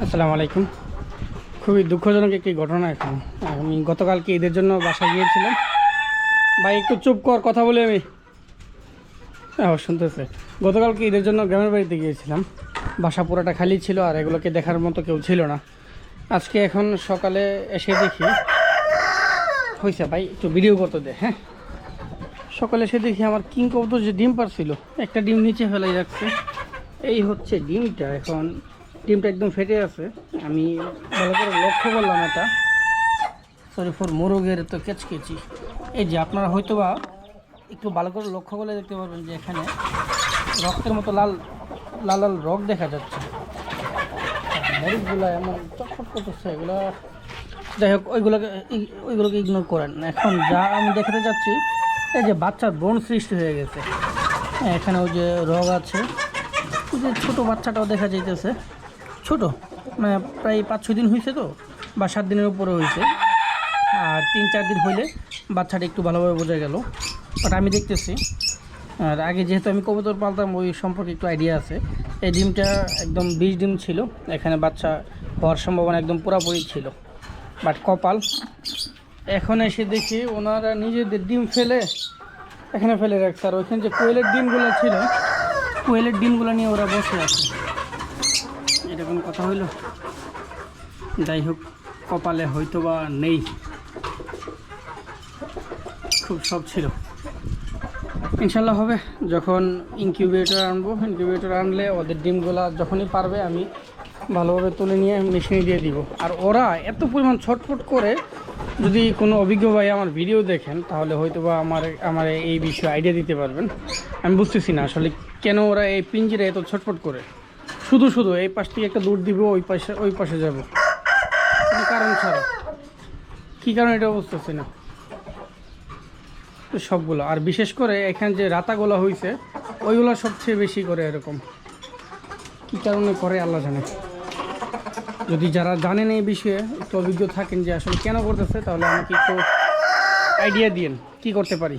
আসসালামু আলাইকুম। খুবই দুঃখজনক একটি ঘটনা। এখন আমি গতকালকে ঈদের জন্য বাসা গিয়েছিলাম। ভাই একটু চুপ কর, কথা বলে আমি। হ্যাঁ, শুনতেছে। গতকালকে ঈদের জন্য গ্রামের বাড়িতে গিয়েছিলাম। বাসা পুরাটা খালি ছিল, আর এগুলোকে দেখার মতো কেউ ছিল না। আজকে এখন সকালে এসে দেখি হয়েছে, ভাই একটু ভিডিও করতে দে। হ্যাঁ, সকালে এসে দেখি আমার কিং কবুতর যে ডিম পারছিল, একটা ডিম নিচে ফেলাই রাখছে। এই হচ্ছে ডিমটা। এখন ডিমটা একদম ফেটে আছে। আমি ভালো করে লক্ষ্য করলাম, এটা সরি ফর মোরগের তো কেচকেচি। এই যে আপনারা হয়তো বা একটু ভালো করে লক্ষ্য করলে দেখতে পারবেন যে এখানে রক্তের মতো লাল লাল লাল রগ দেখা যাচ্ছে। মরিচগুলো এমন চটফট করতেছে, এগুলো যাই হোক ওইগুলোকে ইগনোর করেন। এখন যা আমি দেখাতে যাচ্ছি, এই যে বাচ্চার ব্রণ সৃষ্টি হয়ে গেছে। এখানে ওই যে রগ আছে, ওই যে ছোটো বাচ্চাটাও দেখা যাইতেছে। ছোট মানে প্রায় 5-6 দিন হয়েছে, তো বা 7 দিনের উপরে হয়েছে। আর 3-4 দিন হইলে বাচ্চাটা একটু ভালোভাবে বোঝা গেল, বাট আমি দেখতেছি। আর আগে যেহেতু আমি কবুতর পালতাম, ওই সম্পর্কে একটু আইডিয়া আছে। এই ডিমটা একদম 20 ডিম ছিল, এখানে বাচ্চা হওয়ার সম্ভাবনা একদম পুরাপুরি ছিল। বাট কপাল, এখন এসে দেখি ওনারা নিজেদের ডিম ফেলে এখানে ফেলে রাখছে। আর ওইখানে যে কোয়েলের ডিমগুলো ছিল, কোয়েলের ডিমগুলো নিয়ে ওরা বসে আছে। এটা কোনো কথা হইল? যাই হোক, কপালে হয়তো বা নেই, খুব শখ ছিল। ইনশাল্লাহ হবে। যখন ইনকিউবেটর আনবো, ইনকিউবেটর আনলে ওদের ডিমগুলা যখনই পারবে আমি ভালোভাবে তুলে নিয়ে মেশিনে দিয়ে দিব। আর ওরা এত পরিমাণ ছটফট করে, যদি কোনো অভিজ্ঞ ভাই আমার ভিডিও দেখেন তাহলে হয়তো বা আমার এই বিষয়ে আইডিয়া দিতে পারবেন। আমি বুঝতেছি না আসলে কেন ওরা এই পিঞ্জিরে এত ছটফট করে। শুধু শুধু এই পাশ থেকে একটা দৌড় দিব, ওই পাশে যাব, কোনো কারণ ছাড়া। কী কারণ এটা বুঝতেছি না। তো সবগুলো, আর বিশেষ করে এখানে যে রাতাগুলো হয়েছে, ওইগুলো সবচেয়ে বেশি করে এরকম। কী কারণে করে আল্লাহ জানে। যদি যারা জানেন এই বিষয়ে, একটু অভিজ্ঞ থাকেন যে আসলে কেন করতেছে, তাহলে আমাকে একটু আইডিয়া দিন কী করতে পারি।